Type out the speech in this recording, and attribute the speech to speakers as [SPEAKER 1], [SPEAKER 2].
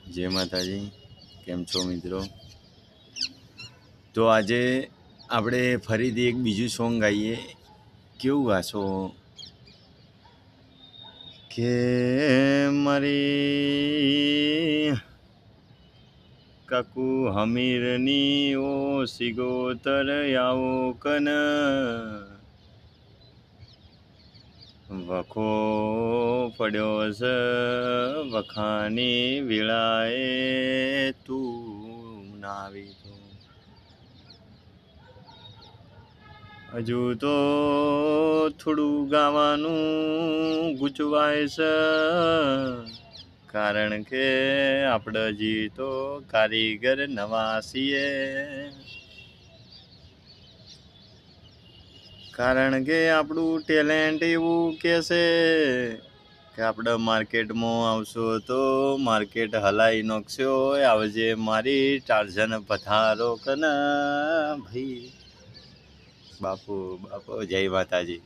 [SPEAKER 1] જય માતાજી. કેમ છો મિત્રો? તો આજે આપણે ફરીથી એક બીજું સોંગ ગાઈએ. કેવું ગાશો કે મારી કાકુ હમીરની ઓ સિગોતર આવો કન વખો પડ્યો છે વખાની વિળાએ તું ના આવી તો હજુ તો થોડું ગાવાનું ગૂંચવાય છે, કારણ કે આપણે હજી તો કારીગર નવા છીએ. કારણ કે આપણું ટેલેન્ટ એવું કે છે કે આપણે માર્કેટમાં આવશો તો માર્કેટ હલાઈ નાખશો. આવજે મારી ટાર્ઝન પથારો કન ભાઈ. બાપુ જય માતાજી.